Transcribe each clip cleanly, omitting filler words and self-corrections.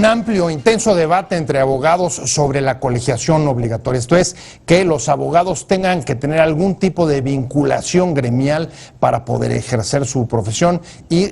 un amplio, intenso debate entre abogados sobre la colegiación obligatoria. Esto es, que los abogados tengan que tener algún tipo de vinculación gremial para poder ejercer su profesión y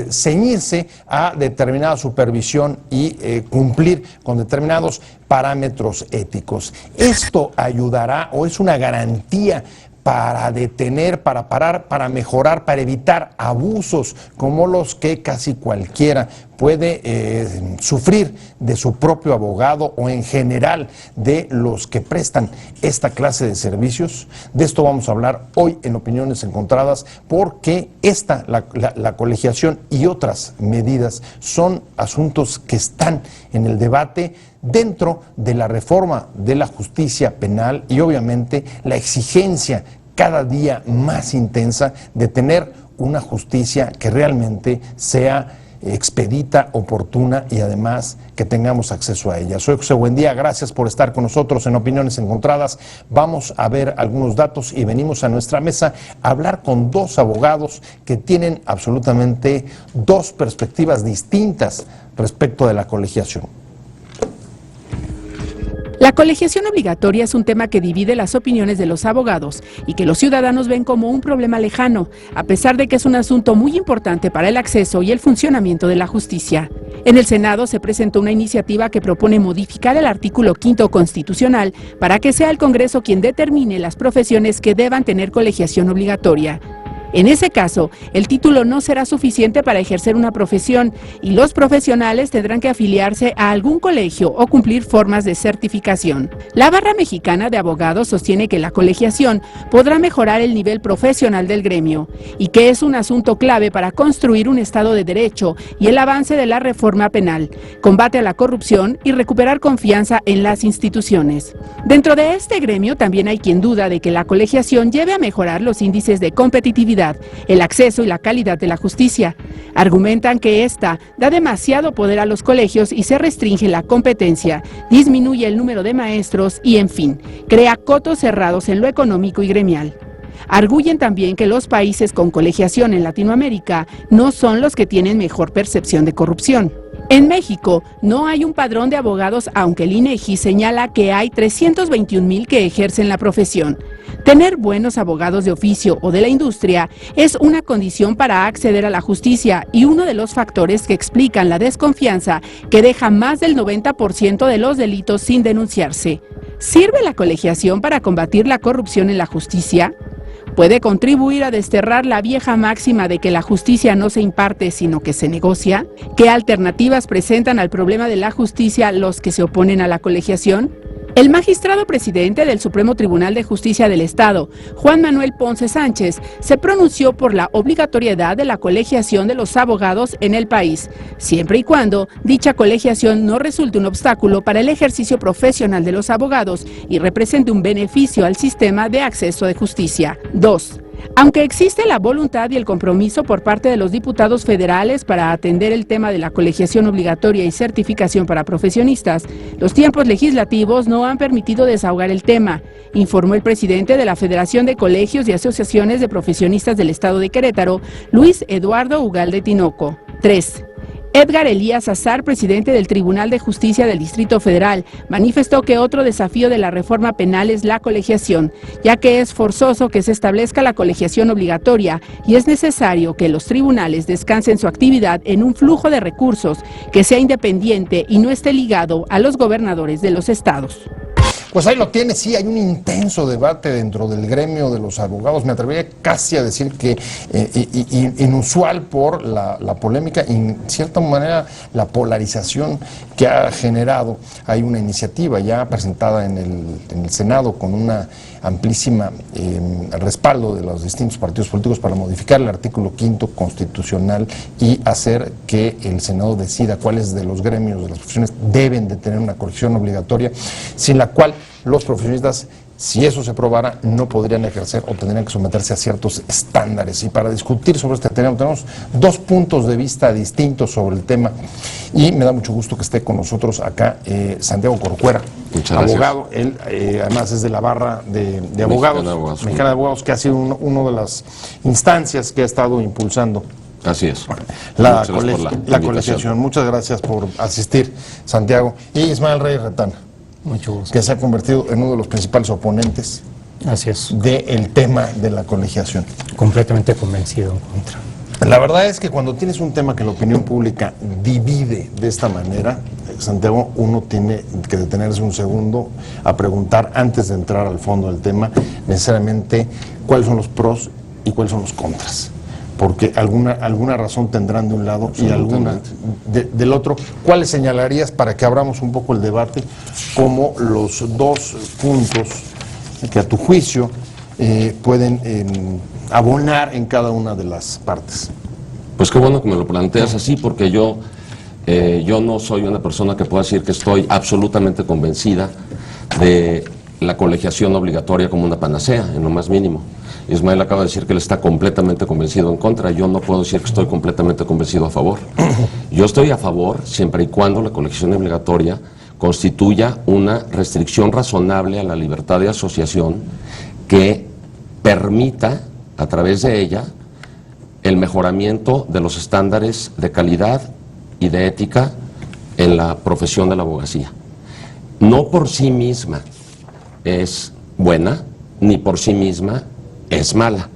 ceñirse a determinada supervisión y cumplir con determinados parámetros éticos. ¿Esto ayudará o es una garantía para detener, para parar, para mejorar, para evitar abusos como los que casi cualquiera puede sufrir de su propio abogado o en general de los que prestan esta clase de servicios? De esto vamos a hablar hoy en Opiniones Encontradas, porque la colegiación y otras medidas son asuntos que están en el debate dentro de la reforma de la justicia penal y obviamente la exigencia cada día más intensa de tener una justicia que realmente sea expedita, oportuna y además que tengamos acceso a ella. Soy José Buendía, gracias por estar con nosotros en Opiniones Encontradas. Vamos a ver algunos datos y venimos a nuestra mesa a hablar con dos abogados que tienen absolutamente dos perspectivas distintas respecto de la colegiación. La colegiación obligatoria es un tema que divide las opiniones de los abogados y que los ciudadanos ven como un problema lejano, a pesar de que es un asunto muy importante para el acceso y el funcionamiento de la justicia. En el Senado se presentó una iniciativa que propone modificar el artículo 5º constitucional para que sea el Congreso quien determine las profesiones que deban tener colegiación obligatoria. En ese caso, el título no será suficiente para ejercer una profesión y los profesionales tendrán que afiliarse a algún colegio o cumplir formas de certificación. La Barra Mexicana de Abogados sostiene que la colegiación podrá mejorar el nivel profesional del gremio y que es un asunto clave para construir un Estado de Derecho y el avance de la reforma penal, combate a la corrupción y recuperar confianza en las instituciones. Dentro de este gremio también hay quien duda de que la colegiación lleve a mejorar los índices de competitividad, el acceso y la calidad de la justicia. Argumentan que esta da demasiado poder a los colegios y se restringe la competencia, disminuye el número de maestros y, en fin, crea cotos cerrados en lo económico y gremial. Arguyen también que los países con colegiación en Latinoamérica no son los que tienen mejor percepción de corrupción. En México no hay un padrón de abogados, aunque el INEGI señala que hay 321,000 que ejercen la profesión. Tener buenos abogados de oficio o de la industria es una condición para acceder a la justicia y uno de los factores que explican la desconfianza que deja más del 90% de los delitos sin denunciarse. ¿Sirve la colegiación para combatir la corrupción en la justicia? ¿Puede contribuir a desterrar la vieja máxima de que la justicia no se imparte sino que se negocia? ¿Qué alternativas presentan al problema de la justicia los que se oponen a la colegiación? El magistrado presidente del Supremo Tribunal de Justicia del Estado, Juan Manuel Ponce Sánchez, se pronunció por la obligatoriedad de la colegiación de los abogados en el país, siempre y cuando dicha colegiación no resulte un obstáculo para el ejercicio profesional de los abogados y represente un beneficio al sistema de acceso de justicia. 2. Aunque existe la voluntad y el compromiso por parte de los diputados federales para atender el tema de la colegiación obligatoria y certificación para profesionistas, los tiempos legislativos no han permitido desahogar el tema, informó el presidente de la Federación de Colegios y Asociaciones de Profesionistas del Estado de Querétaro, Luis Eduardo Ugalde Tinoco. 3. Edgar Elías Azar, presidente del Tribunal de Justicia del Distrito Federal, manifestó que otro desafío de la reforma penal es la colegiación, ya que es forzoso que se establezca la colegiación obligatoria y es necesario que los tribunales descansen su actividad en un flujo de recursos que sea independiente y no esté ligado a los gobernadores de los estados. Pues ahí lo tiene, sí, hay un intenso debate dentro del gremio de los abogados, me atrevería casi a decir que inusual por la polémica y en cierta manera la polarización que ha generado. Hay una iniciativa ya presentada en el Senado con una amplísima respaldo de los distintos partidos políticos para modificar el artículo 5º constitucional y hacer que el Senado decida cuáles de los gremios de las profesiones deben de tener una colegiación obligatoria, sin la cual los profesionistas, si eso se aprobara, no podrían ejercer o tendrían que someterse a ciertos estándares. Y para discutir sobre este tema tenemos dos puntos de vista distintos sobre el tema y me da mucho gusto que esté con nosotros acá Santiago Corcuera, abogado. Él además es de la Barra de Abogados, Mexicana de Abogados, que ha sido una de las instancias que ha estado impulsando Así es. La Muchas gracias por la invitación. colegiación. Muchas gracias por asistir, Santiago. Y Ismael Reyes Retana, Mucho gusto. que se ha convertido en uno de los principales oponentes Así es. del tema de la colegiación. Completamente convencido en contra. La verdad es que cuando tienes un tema que la opinión pública divide de esta manera, Santiago, uno tiene que detenerse un segundo a preguntar, antes de entrar al fondo del tema, necesariamente cuáles son los pros y cuáles son los contras. Porque alguna razón tendrán de un lado y alguna del otro. ¿Cuáles señalarías, para que abramos un poco el debate, como los dos puntos que a tu juicio pueden abonar en cada una de las partes? Pues qué bueno que me lo planteas así, porque yo no soy una persona que pueda decir que estoy absolutamente convencida de la colegiación obligatoria como una panacea, en lo más mínimo. Ismael acaba de decir que él está completamente convencido en contra. Yo no puedo decir que estoy completamente convencido a favor. Yo estoy a favor siempre y cuando la colegiación obligatoria constituya una restricción razonable a la libertad de asociación que permita, a través de ella, el mejoramiento de los estándares de calidad y de ética en la profesión de la abogacía. No por sí misma es buena, ni por sí misma es mala,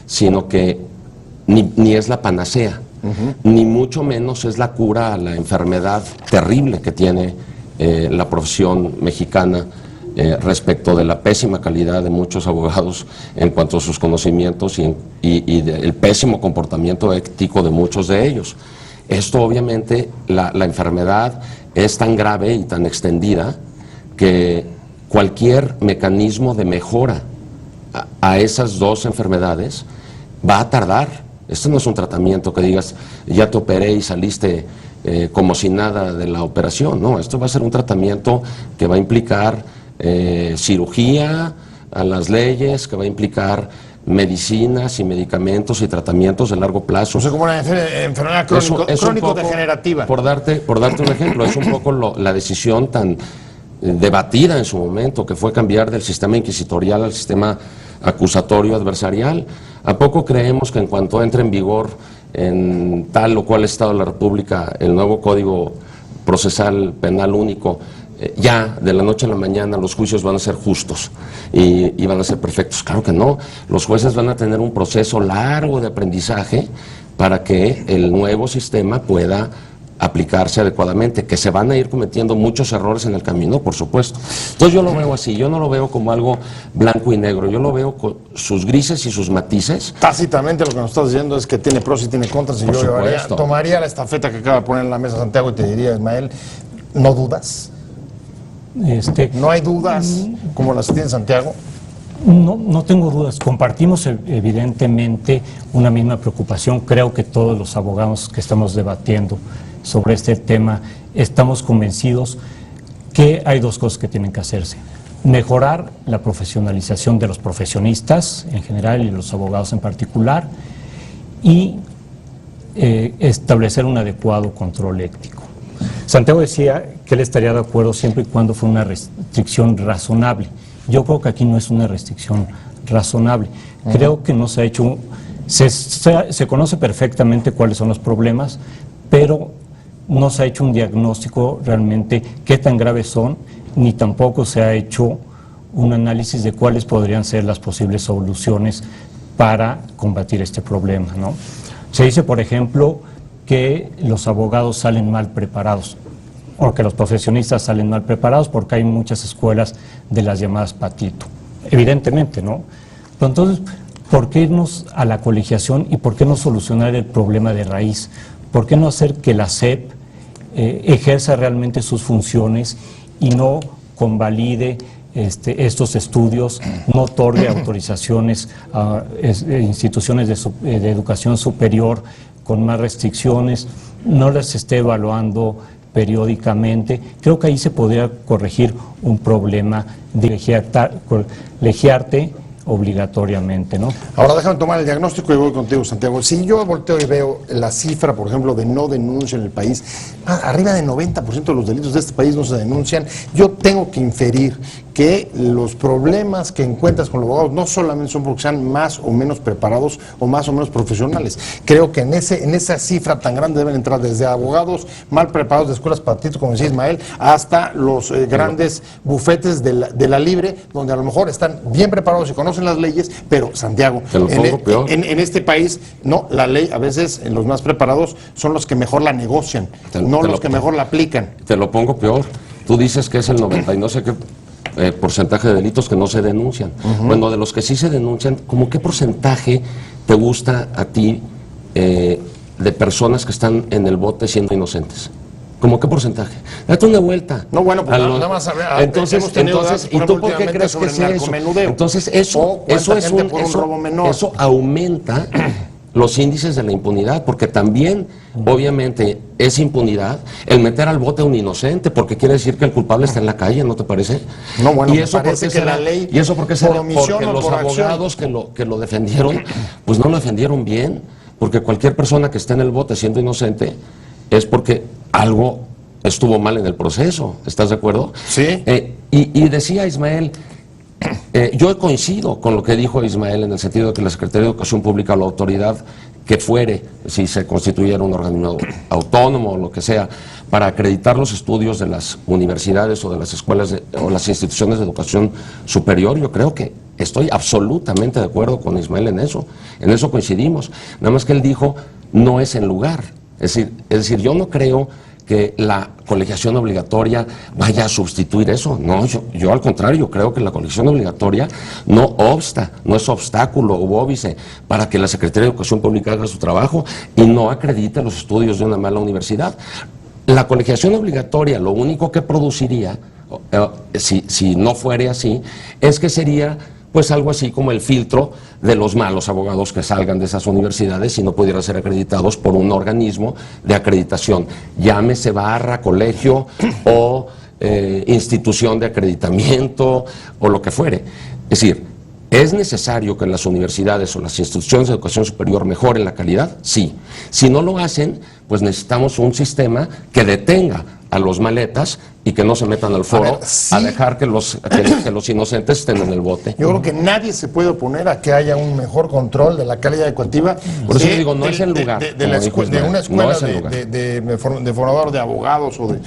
sino que ni es la panacea, ni mucho menos es la cura a la enfermedad terrible que tiene la profesión mexicana respecto de la pésima calidad de muchos abogados en cuanto a sus conocimientos y del pésimo comportamiento ético de muchos de ellos. Esto obviamente, la enfermedad es tan grave y tan extendida que cualquier mecanismo de mejora a esas dos enfermedades va a tardar. Esto no es un tratamiento que digas, ya te operé y saliste como si nada de la operación. No, esto va a ser un tratamiento que va a implicar cirugía a las leyes, que va a implicar medicinas y medicamentos y tratamientos de largo plazo. O sea, como una enfermedad crónico-degenerativa. Por darte un ejemplo, es un poco la decisión tan debatida en su momento, que fue cambiar del sistema inquisitorial al sistema acusatorio adversarial. ¿A poco creemos que en cuanto entre en vigor en tal o cual estado de la República el nuevo Código Procesal Penal Único, ya de la noche a la mañana los juicios van a ser justos y van a ser perfectos? Claro que no. Los jueces van a tener un proceso largo de aprendizaje para que el nuevo sistema pueda aplicarse adecuadamente, que se van a ir cometiendo muchos errores en el camino, por supuesto. Entonces yo lo veo así, yo no lo veo como algo blanco y negro, yo lo veo con sus grises y sus matices. Tácitamente lo que nos estás diciendo es que tiene pros y tiene contras, y yo tomaría la estafeta que acaba de poner en la mesa Santiago y te diría, Ismael, ¿no dudas? ¿No hay dudas como las que tiene Santiago? No tengo dudas. Compartimos evidentemente una misma preocupación. Creo que todos los abogados que estamos debatiendo sobre este tema estamos convencidos que hay dos cosas que tienen que hacerse. Mejorar la profesionalización de los profesionistas en general y los abogados en particular, y establecer un adecuado control ético. Santiago decía que él estaría de acuerdo siempre y cuando fuera una restricción razonable. Yo creo que aquí no es una restricción razonable. Creo que no se ha hecho, se conoce perfectamente cuáles son los problemas, pero no se ha hecho un diagnóstico realmente qué tan graves son, ni tampoco se ha hecho un análisis de cuáles podrían ser las posibles soluciones para combatir este problema, ¿no? Se dice, por ejemplo, que los abogados salen mal preparados, o que los profesionistas salen mal preparados porque hay muchas escuelas de las llamadas patito. Evidentemente, ¿no? Pero entonces, ¿por qué irnos a la colegiación y por qué no solucionar el problema de raíz? ¿Por qué no hacer que la SEP ejerza realmente sus funciones y no convalide estos estudios, no otorgue autorizaciones a instituciones de educación superior con más restricciones, no las esté evaluando periódicamente? Creo que ahí se podría corregir un problema de colegiarte obligatoriamente, ¿no? Ahora déjame tomar el diagnóstico y voy contigo, Santiago. Si yo volteo y veo la cifra, por ejemplo, de no denuncia en el país, arriba del 90% de los delitos de este país no se denuncian, yo tengo que inferir que los problemas que encuentras con los abogados no solamente son porque sean más o menos preparados o más o menos profesionales. Creo que en esa cifra tan grande deben entrar desde abogados mal preparados de escuelas patitos, como decía Ismael, hasta los grandes bufetes de la libre, donde a lo mejor están bien preparados y conocen las leyes, pero Santiago, en este país, no, la ley a veces los más preparados son los que mejor la negocian, no los que mejor la aplican. Te lo pongo peor. Tú dices que es el 90 y no sé qué porcentaje de delitos que no se denuncian. Bueno, de los que sí se denuncian, ¿cómo qué porcentaje te gusta a ti de personas que están en el bote siendo inocentes? ¿Cómo qué porcentaje? Date una vuelta. No, bueno, pues nada más entonces, ¿y tú por qué crees que es eso? Entonces, eso aumenta los índices de la impunidad, porque también, obviamente, es impunidad el meter al bote a un inocente, porque quiere decir que el culpable está en la calle, ¿no te parece? No, bueno, y eso parece que la ley, y eso porque será omisión porque o los por abogados que lo defendieron, pues no lo defendieron bien, porque cualquier persona que esté en el bote siendo inocente es porque algo estuvo mal en el proceso, ¿estás de acuerdo? Sí. Y decía Ismael, yo coincido con lo que dijo Ismael en el sentido de que la Secretaría de Educación Pública o la autoridad que fuere, si se constituyera un organismo autónomo o lo que sea, para acreditar los estudios de las universidades o de las escuelas o las instituciones de educación superior, yo creo que estoy absolutamente de acuerdo con Ismael en eso coincidimos. Nada más que él dijo, no es en lugar. Es decir, yo no creo que la colegiación obligatoria vaya a sustituir eso. No, yo al contrario, creo que la colegiación obligatoria no es obstáculo o óbice para que la Secretaría de Educación Pública haga su trabajo y no acredite los estudios de una mala universidad. La colegiación obligatoria lo único que produciría, si no fuera así, es que sería pues algo así como el filtro de los malos abogados que salgan de esas universidades y no pudieran ser acreditados por un organismo de acreditación, llámese barra, colegio o institución de acreditamiento o lo que fuere. Es decir, ¿es necesario que las universidades o las instituciones de educación superior mejoren la calidad? Sí. Si no lo hacen, pues necesitamos un sistema que detenga a los maletas y que no se metan al foro a dejar que los inocentes estén en el bote. Yo creo que nadie se puede oponer a que haya un mejor control de la calidad educativa. Por eso yo digo, no es el lugar. De una escuela de formador de abogados o de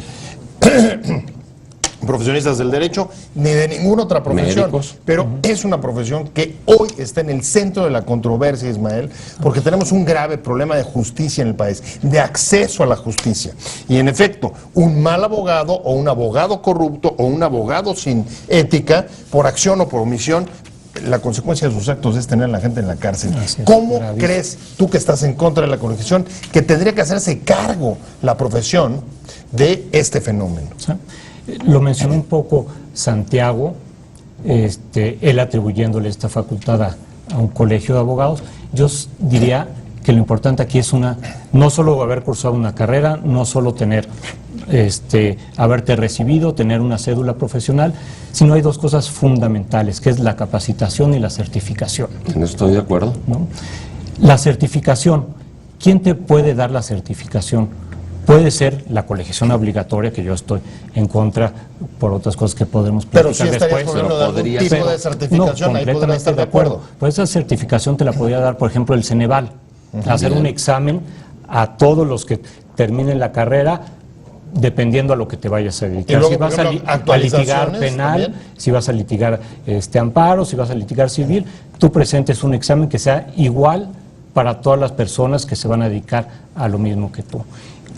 profesionistas del derecho, ni de ninguna otra profesión. Médicos. Pero es una profesión que hoy está en el centro de la controversia, Ismael, porque tenemos un grave problema de justicia en el país, de acceso a la justicia. Y en efecto, un mal abogado o un abogado corrupto o un abogado sin ética, por acción o por omisión, la consecuencia de sus actos es tener a la gente en la cárcel. ¿Cómo crees tú, que estás en contra de la colegiación, que tendría que hacerse cargo la profesión de este fenómeno? ¿Sí? Lo mencionó un poco Santiago, él atribuyéndole esta facultad a un colegio de abogados. Yo diría que lo importante aquí es no solo haber cursado una carrera, no solo tener, haberte recibido, tener una cédula profesional, sino hay dos cosas fundamentales, que es la capacitación y la certificación. No estoy de acuerdo. ¿No? La certificación, ¿quién te puede dar la certificación? Puede ser la colegiación obligatoria, que yo estoy en contra por otras cosas que podremos platicar después. Pero podría ser de certificación, ahí podría estar de acuerdo. Pues esa certificación te la podría dar, por ejemplo, el Ceneval, hacer un examen a todos los que terminen la carrera, dependiendo a lo que te vayas a dedicar. Luego, si vas a litigar penal, también, si vas a litigar amparo, si vas a litigar civil, tú presentes un examen que sea igual para todas las personas que se van a dedicar a lo mismo que tú.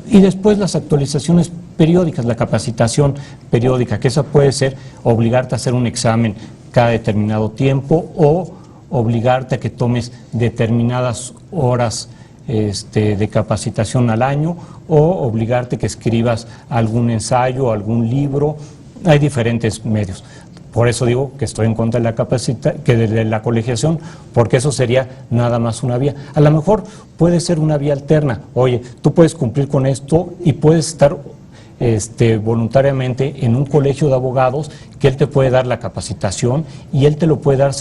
Y después las actualizaciones periódicas, la capacitación periódica, que esa puede ser obligarte a hacer un examen cada determinado tiempo o obligarte a que tomes determinadas horas de capacitación al año o obligarte que escribas algún ensayo, algún libro. Hay diferentes medios. Por eso digo que estoy en contra de la colegiación, porque eso sería nada más una vía. A lo mejor puede ser una vía alterna. Oye, tú puedes cumplir con esto y puedes estar voluntariamente en un colegio de abogados, que él te puede dar la capacitación y él te lo puede dar,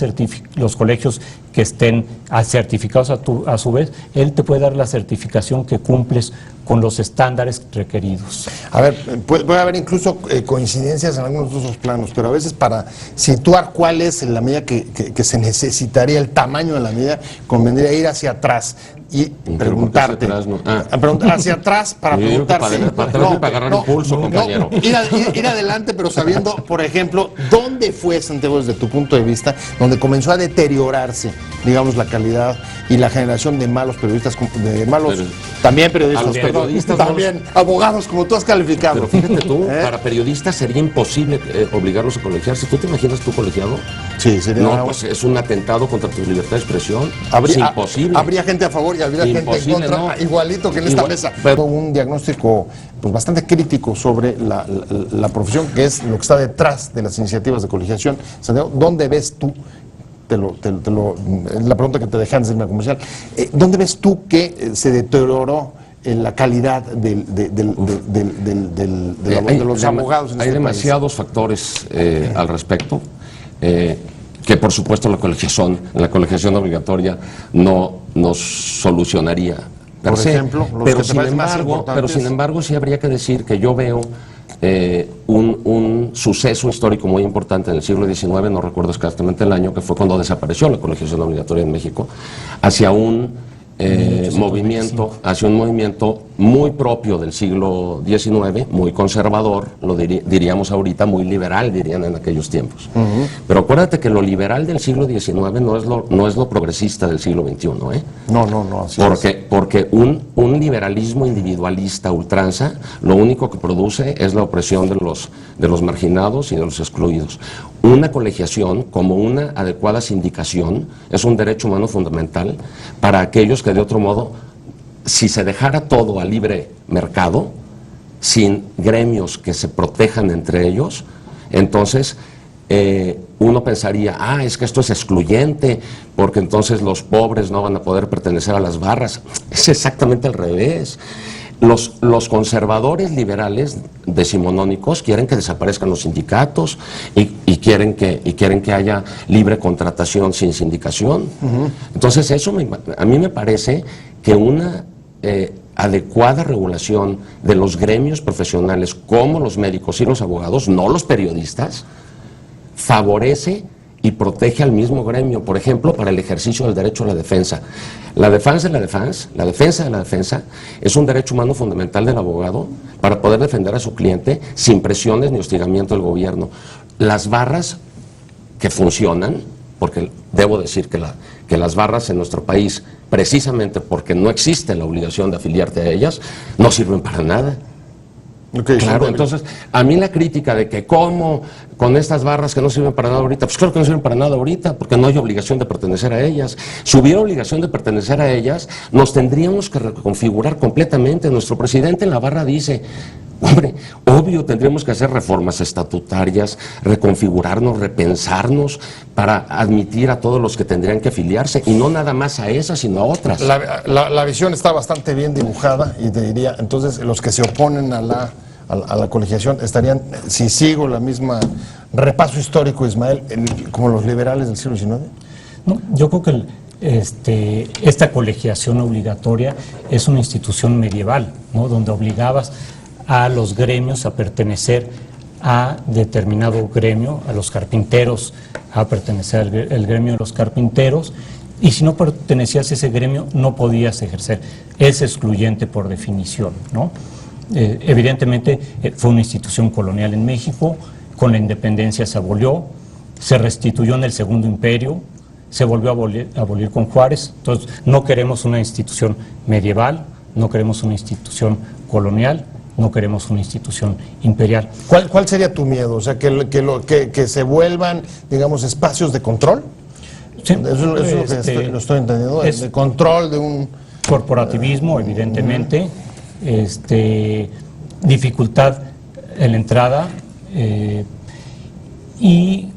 los colegios que estén certificados a su vez, él te puede dar la certificación que cumples con los estándares requeridos. A ver, puede haber incluso coincidencias en algunos de esos planos, pero a veces para situar cuál es la medida que se necesitaría, el tamaño de la medida, convendría ir hacia atrás y preguntarte. Hacia atrás para preguntarte. Para agarrar impulso, compañero. Ir adelante, pero sabiendo, por ejemplo, dónde fue, Santiago, desde tu punto de vista, donde comenzó a deteriorarse, digamos, la calidad y la generación de malos periodistas, también periodistas, a los periodistas también abogados, como tú has calificado. Pero fíjate tú, para periodistas sería imposible obligarlos a colegiarse. ¿Tú te imaginas tú colegiado? Sí, sería. No, pues es un atentado contra tu libertad de expresión. Es imposible. Habría gente a favor y habría gente en contra, ¿no? igualito que en esta mesa. Pero un diagnóstico pues bastante crítico sobre la profesión, que es lo que está detrás de las iniciativas de colegiación. Santiago, ¿dónde ves tú? Es la pregunta que te dejé antes de irme a comercial. ¿Dónde ves tú que se deterioró la calidad de los abogados en hay este demasiados factores al respecto, que por supuesto la colegiación obligatoria no nos solucionaría. Por ejemplo, pero sin embargo sí habría que decir que yo veo un suceso histórico muy importante en el siglo XIX, no recuerdo exactamente el año, que fue cuando desapareció la colegiación obligatoria en México, hacia un movimiento muy propio del siglo XIX, muy conservador, lo diríamos ahorita, muy liberal, dirían en aquellos tiempos. Pero acuérdate que lo liberal del siglo XIX no es lo progresista del siglo XXI, ¿eh? No, así porque un liberalismo individualista a ultranza, lo único que produce es la opresión de los marginados y de los excluidos. Una colegiación, como una adecuada sindicación, es un derecho humano fundamental para aquellos que de otro modo, si se dejara todo a libre mercado, sin gremios que se protejan entre ellos, entonces uno pensaría, es que esto es excluyente, porque entonces los pobres no van a poder pertenecer a las barras. Es exactamente al revés. Los conservadores liberales decimonónicos quieren que desaparezcan los sindicatos y quieren que haya libre contratación sin sindicación. Entonces eso a mí me parece que una adecuada regulación de los gremios profesionales como los médicos y los abogados, no los periodistas, favorece y protege al mismo gremio, por ejemplo, para el ejercicio del derecho a la defensa. La defensa de la defensa es un derecho humano fundamental del abogado para poder defender a su cliente sin presiones ni hostigamiento del gobierno. Las barras que funcionan, porque debo decir que las barras en nuestro país, precisamente porque no existe la obligación de afiliarte a ellas, no sirven para nada. Claro, entonces, a mí la crítica de que cómo con estas barras que no sirven para nada ahorita, pues claro que no sirven para nada ahorita, porque no hay obligación de pertenecer a ellas. Si hubiera obligación de pertenecer a ellas, nos tendríamos que reconfigurar completamente. Nuestro presidente en la barra dice, hombre, obvio tendríamos que hacer reformas estatutarias, reconfigurarnos, repensarnos para admitir a todos los que tendrían que afiliarse, y no nada más a esas, sino a otras. La visión está bastante bien dibujada, y te diría, entonces los que se oponen a la colegiación estarían, si sigo la misma repaso histórico, Ismael, como los liberales del siglo XIX. No, yo creo que esta colegiación obligatoria es una institución medieval, ¿no? Donde obligabas a los gremios a pertenecer a determinado gremio, a los carpinteros a pertenecer al gremio de los carpinteros, y si no pertenecías a ese gremio no podías ejercer. Es excluyente por definición, ¿no? Evidentemente fue una institución colonial en México, con la independencia se abolió, se restituyó en el Segundo Imperio, se volvió a abolir con Juárez. Entonces no queremos una institución medieval, no queremos una institución colonial, no queremos una institución imperial. ¿Cuál sería tu miedo? O sea, que se vuelvan, digamos, espacios de control. Sí, eso es lo que lo estoy entendiendo, de control de un corporativismo, evidentemente, dificultad en la entrada, y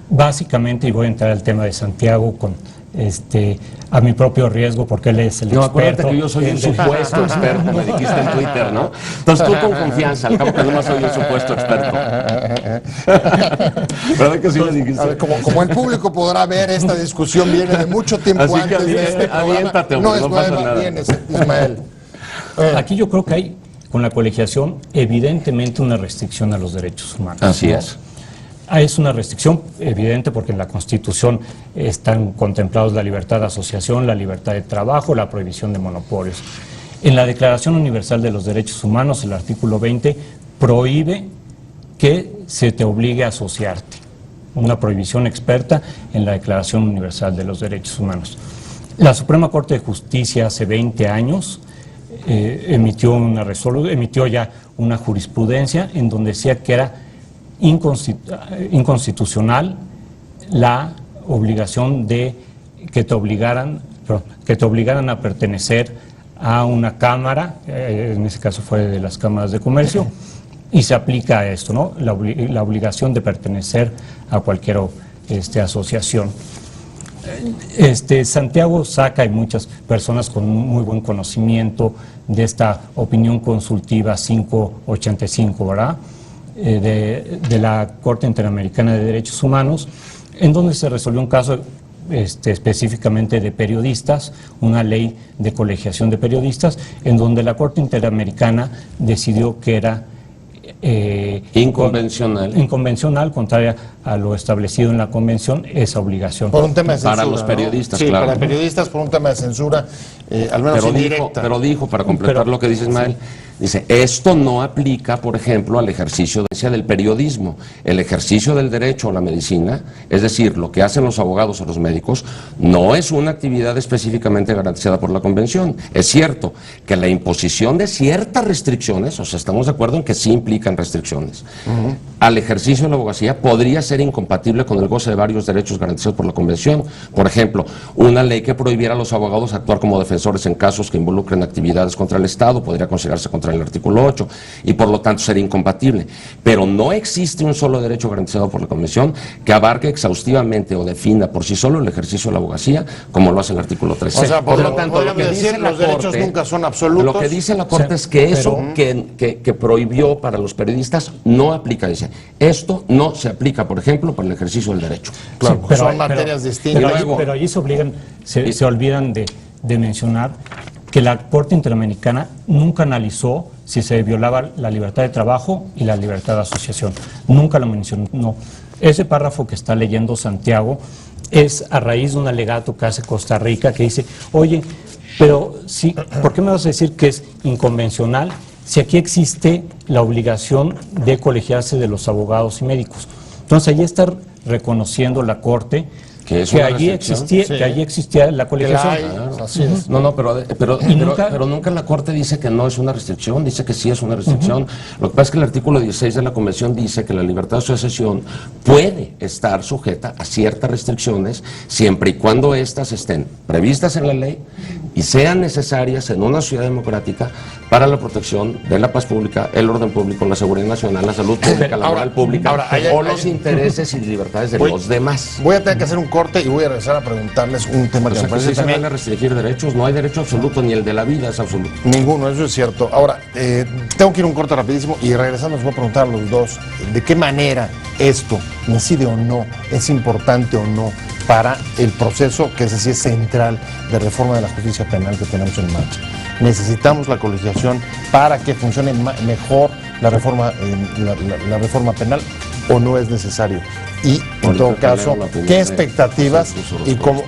básicamente, y voy a entrar al tema de Santiago con a mi propio riesgo, porque él es el No, experto. acuérdate que yo soy un supuesto experto, me dijiste en Twitter, ¿no? Entonces tú con confianza, al cabo que no soy un supuesto experto. ¿Verdad que sí me dijiste? A ver, como el público podrá ver, esta discusión viene de mucho tiempo Así que antes de este programa. aviéntate, No hombre, es no pasa nueva, nada. vienes, Ismael. Aquí yo creo que hay, con la colegiación, evidentemente una restricción a los derechos humanos. Así ¿no? es. Es una restricción evidente porque en la Constitución están contemplados la libertad de asociación, la libertad de trabajo, la prohibición de monopolios. En la Declaración Universal de los Derechos Humanos, el artículo 20 prohíbe que se te obligue a asociarte. Una prohibición experta en la Declaración Universal de los Derechos Humanos. La Suprema Corte de Justicia hace 20 años emitió ya una jurisprudencia en donde decía que era inconstitucional la obligación de que te obligaran a pertenecer a una cámara, en ese caso fue de las cámaras de comercio, y se aplica a esto, ¿no? La obligación de pertenecer a cualquier asociación. Santiago saca, hay muchas personas con muy buen conocimiento de esta opinión consultiva 585, ¿verdad? De la Corte Interamericana de Derechos Humanos, en donde se resolvió un caso específicamente de periodistas, una ley de colegiación de periodistas, en donde la Corte Interamericana decidió que era inconvencional, contraria a lo establecido en la Convención, esa obligación. Por un tema de censura, para los periodistas, ¿no? Sí, claro. para periodistas por un tema de censura, al menos indirecta. Pero dijo, para completar lo que dice Ismael, dice, esto no aplica, por ejemplo, al ejercicio del periodismo, el ejercicio del derecho a la medicina, es decir, lo que hacen los abogados o los médicos, no es una actividad específicamente garantizada por la Convención. Es cierto que la imposición de ciertas restricciones, o sea, estamos de acuerdo en que sí implican restricciones, al ejercicio de la abogacía podría ser incompatible con el goce de varios derechos garantizados por la Convención. Por ejemplo, una ley que prohibiera a los abogados actuar como defensores en casos que involucren actividades contra el Estado podría considerarse contra el artículo 8 y por lo tanto sería incompatible. Pero no existe un solo derecho garantizado por la Convención que abarque exhaustivamente o defina por sí solo el ejercicio de la abogacía como lo hace el artículo 13. O sea, por lo tanto, lo que decir, dice la los derechos Corte, nunca son absolutos. Lo que dice la Corte es que eso que prohibió para los periodistas no aplica. Dice, esto no se aplica, por ejemplo, para el ejercicio del derecho. Claro, Sí, son materias distintas. Pero allí se olvidan de mencionar que la Corte Interamericana nunca analizó si se violaba la libertad de trabajo y la libertad de asociación. Nunca lo mencionó. Ese párrafo que está leyendo Santiago es a raíz de un alegato que hace Costa Rica que dice, oye, pero sí, ¿por qué me vas a decir que es inconvencional si aquí existe la obligación de colegiarse de los abogados y médicos? Entonces allí está reconociendo la Corte que allí existía la colegiación. Así es. No, pero nunca la Corte dice que no es una restricción, dice que sí es una restricción. Lo que pasa es que el artículo 16 de la Convención dice que la libertad de asociación puede estar sujeta a ciertas restricciones siempre y cuando éstas estén previstas en la ley y sean necesarias en una sociedad democrática para la protección de la paz pública, el orden público, la seguridad nacional, la salud pública, la moral pública o los intereses y libertades de los demás. Voy a tener que hacer un corte y voy a regresar a preguntarles un tema que me parece si se van a restringir derechos, no hay derecho absoluto, ni el de la vida es absoluto. Ninguno, eso es cierto. Ahora, tengo que ir a un corte rapidísimo y regresando les voy a preguntar a los dos de qué manera esto incide o no, es importante o no para el proceso, que ese sí es central, de reforma de la justicia penal que tenemos en marcha. Necesitamos la colegiación para que funcione mejor la reforma penal, o no es necesario. Y en todo caso, ¿qué expectativas y cómo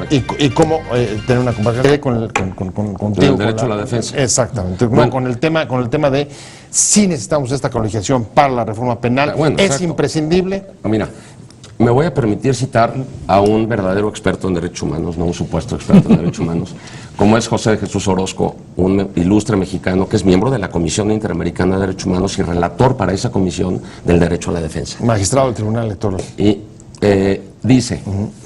tener una conversación contigo? El derecho a la defensa. Exactamente. Bueno, con el tema de si necesitamos esta colegiación para la reforma penal, ¿es imprescindible? Mira, me voy a permitir citar a un verdadero experto en derechos humanos, no un supuesto experto en derechos humanos, como es José de Jesús Orozco, un ilustre mexicano que es miembro de la Comisión Interamericana de Derechos Humanos y relator para esa comisión del derecho a la defensa. Magistrado del Tribunal Electoral. Y dice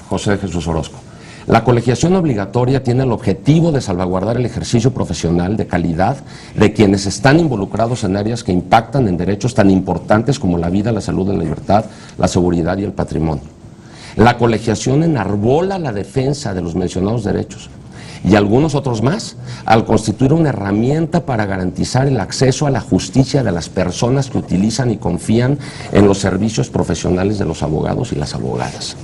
José de Jesús Orozco, la colegiación obligatoria tiene el objetivo de salvaguardar el ejercicio profesional de calidad de quienes están involucrados en áreas que impactan en derechos tan importantes como la vida, la salud, la libertad, la seguridad y el patrimonio. La colegiación enarbola la defensa de los mencionados derechos y algunos otros más, al constituir una herramienta para garantizar el acceso a la justicia de las personas que utilizan y confían en los servicios profesionales de los abogados y las abogadas.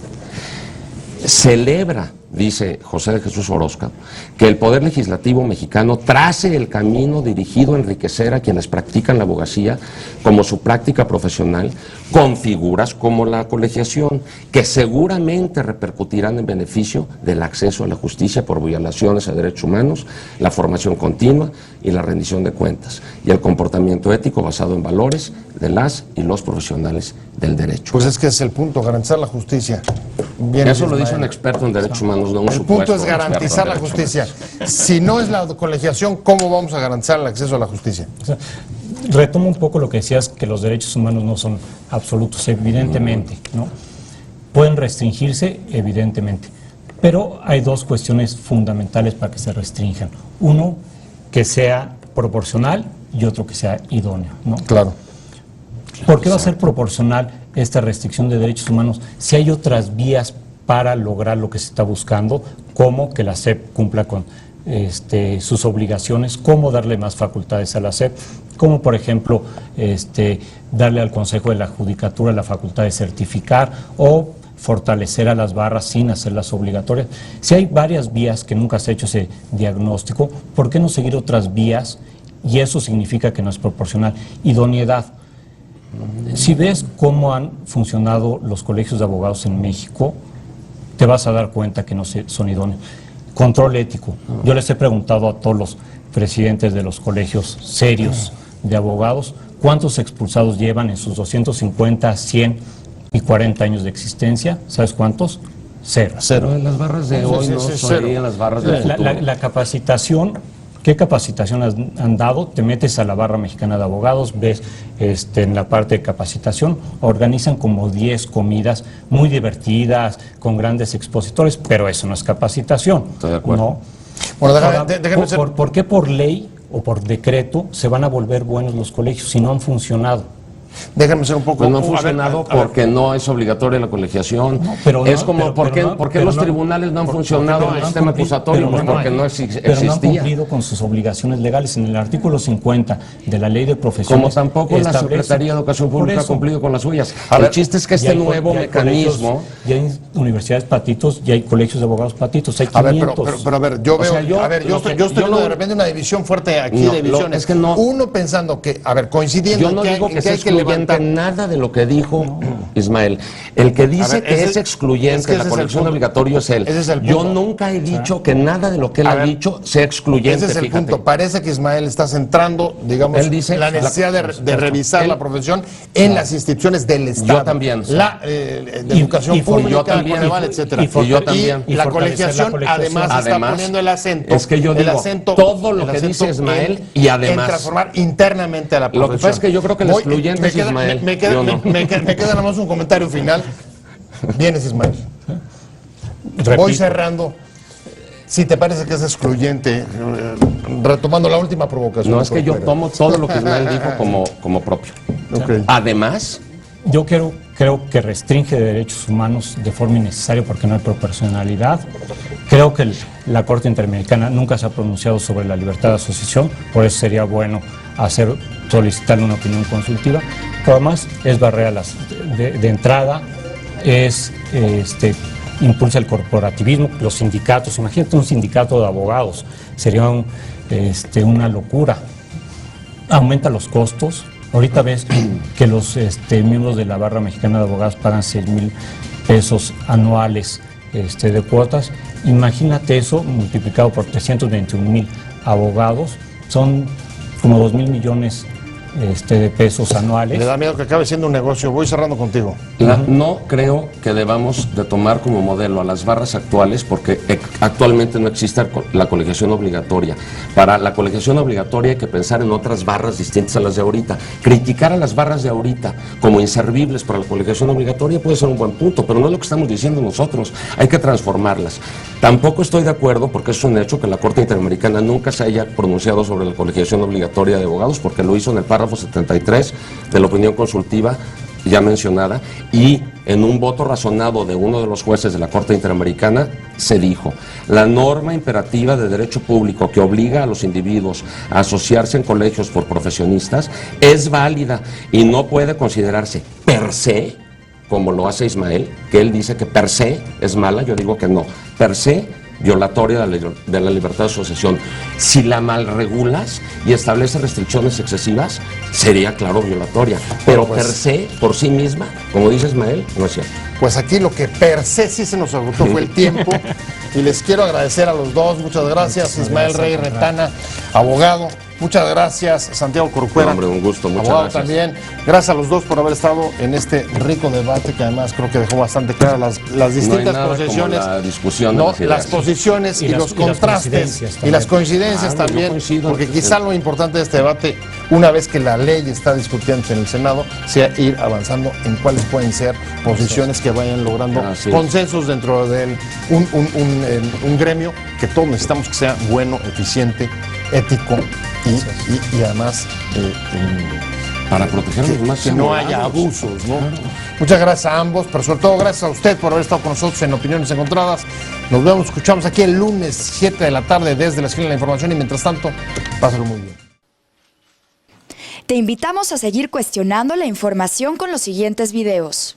Celebra, dice José de Jesús Orozco, que el Poder Legislativo mexicano trace el camino dirigido a enriquecer a quienes practican la abogacía como su práctica profesional con figuras como la colegiación, que seguramente repercutirán en beneficio del acceso a la justicia por violaciones a derechos humanos, la formación continua y la rendición de cuentas, y el comportamiento ético basado en valores de las y los profesionales del derecho. Pues es que es el punto, garantizar la justicia. Bien, Eso lo Ismael. dice un experto en derechos humanos, no un El supuesto punto es garantizar la experto en derechos justicia. Si no es la colegiación, ¿cómo vamos a garantizar el acceso a la justicia? O sea, retomo un poco lo que decías, que los derechos humanos no son absolutos, evidentemente, ¿no? Pueden restringirse, evidentemente, pero hay dos cuestiones fundamentales para que se restrinjan. Uno, que sea proporcional, y otro, que sea idóneo, ¿no? Claro. ¿Por qué va a ser proporcional esta restricción de derechos humanos si hay otras vías para lograr lo que se está buscando, como que la SEP cumpla con sus obligaciones, cómo darle más facultades a la SEP, como por ejemplo darle al Consejo de la Judicatura la facultad de certificar o fortalecer a las barras sin hacerlas obligatorias? Si hay varias vías que nunca se ha hecho ese diagnóstico, ¿por qué no seguir otras vías? Y eso significa que no es proporcional. Idoneidad. Si ves cómo han funcionado los colegios de abogados en México, te vas a dar cuenta que no son idóneos. Control ético. Yo les he preguntado a todos los presidentes de los colegios serios de abogados cuántos expulsados llevan en sus 250, 100 y 40 años de existencia. ¿Sabes cuántos? Cero. Pero en las barras de hoy no serían las barras del futuro. La capacitación, ¿qué capacitación han dado? Te metes a la Barra Mexicana de Abogados, ves en la parte de capacitación, organizan como 10 comidas muy divertidas, con grandes expositores, pero eso no es capacitación. Estoy de acuerdo. ¿No? Bueno, Ahora, déjame hacer... ¿por qué por ley o por decreto se van a volver buenos los colegios si no han funcionado? Déjame ser un poco... Pues no ha a ver, funcionado a ver. porque no es obligatoria la colegiación. No, pero es no, como, pero- ¿por qué, pero no, por qué pero los no, tribunales no han funcionado Pero en el no han sistema cumpli- acusatorio? pero Pues no, porque no Pero no han existía. cumplido con sus obligaciones legales. En el artículo 50 de la Ley de Profesiones... Como tampoco la establece- Secretaría de Educación Por Pública ha eso. cumplido con las suyas. A El ver, chiste es que Ya este hay nuevo ya hay mecanismo... colegios, ya hay universidades patitos, ya hay colegios de abogados patitos, hay A ver, 500. pero a ver, yo O veo, sea, yo- a ver, yo lo estoy, que- yo estoy yo viendo no- de repente una división fuerte aquí No, de divisiones. es que no- Uno pensando que, a ver, coincidiendo Yo no en que, digo hay- que en que sea hay que excluyente levantar... nada de lo que dijo Ismael. El que dice ver, que ese- es excluyente es que ese la es el colección punto. obligatoria es él. Ese es el Yo punto. nunca he dicho que nada de lo que él A ha ver, dicho sea excluyente. Ese es el fíjate. punto. Parece que Ismael está centrando, digamos, Él dice- la necesidad de revisar Él- la profesión en las instituciones del Estado. también. La de educación y pública, yo también. Coneval, etcétera. Y yo también. Y la fortalecer colegiación, la colegiación. además, está Además, poniendo el acento. es que yo el digo, acento- todo lo el que acento dice Ismael en- y además- en transformar internamente a la profesión. Lo que pasa es que yo creo que el excluyente es Ismael, Me queda, yo no. me queda nada más un comentario final. Vienes, Ismael. Voy Repito, cerrando. Si te parece que es excluyente, retomando la última provocación. No, es que yo Pero- tomo todo lo que Ismael dijo como propio. Ok. Además, yo creo que restringe derechos humanos de forma innecesaria porque no hay proporcionalidad. Creo que la Corte Interamericana nunca se ha pronunciado sobre la libertad de asociación, por eso sería bueno solicitarle una opinión consultiva. Pero además es barrera de entrada, impulsa el corporativismo, los sindicatos. Imagínate un sindicato de abogados, sería una locura. Aumenta los costos. Ahorita ves que los miembros de la Barra Mexicana de Abogados pagan 6,000 pesos anuales de cuotas. Imagínate eso multiplicado por 321,000 abogados, son como 2,000 millones de pesos anuales. Le da miedo que acabe siendo un negocio. Voy cerrando contigo. no creo que debamos de tomar como modelo a las barras actuales porque actualmente no existe la colegiación obligatoria. Para la colegiación obligatoria hay que pensar en otras barras distintas a las de ahorita. Criticar a las barras de ahorita como inservibles para la colegiación obligatoria puede ser un buen punto, pero no es lo que estamos diciendo nosotros. Hay que transformarlas. Tampoco estoy de acuerdo, porque es un hecho, que la Corte Interamericana nunca se haya pronunciado sobre la colegiación obligatoria de abogados, porque lo hizo en el párrafo 73 de la opinión consultiva ya mencionada, y en un voto razonado de uno de los jueces de la Corte Interamericana se dijo: la norma imperativa de derecho público que obliga a los individuos a asociarse en colegios por profesionistas es válida y no puede considerarse per se, como lo hace Ismael, que él dice que per se es mala. Yo digo que no, per se violatoria de la libertad de asociación. Si la mal regulas y estableces restricciones excesivas, sería, claro, violatoria. Pero Bueno, pues, per se, por sí misma, como dice Ismael, no es cierto. Pues aquí lo que per se sí se nos agotó fue el tiempo. Y les quiero agradecer a los dos. Muchas gracias, Ismael Rey Retana, abogado. Muchas gracias, Santiago Corcuera. Hombre, un gusto, muchas abogado gracias. también. Gracias a los dos por haber estado en este rico debate que además creo que dejó bastante claras las distintas nada como posiciones. la discusión de No, las ideas. las posiciones y los las contrastes coincidencias y las también. coincidencias Claro, yo también, coincido. porque quizá lo importante de este debate, una vez que la ley está discutiéndose en el Senado, sea ir avanzando en cuáles pueden ser posiciones que vayan logrando Así es. consensos dentro de un gremio que todos necesitamos que sea bueno, eficiente, ético y además Para proteger a los más que no haya abusos, ¿no? Muchas gracias a ambos, pero sobre todo gracias a usted por haber estado con nosotros en Opiniones Encontradas. Nos vemos, escuchamos aquí el lunes 7 de la tarde desde la Esquina de la Información y mientras tanto, pásenlo muy bien. Te invitamos a seguir cuestionando la información con los siguientes videos.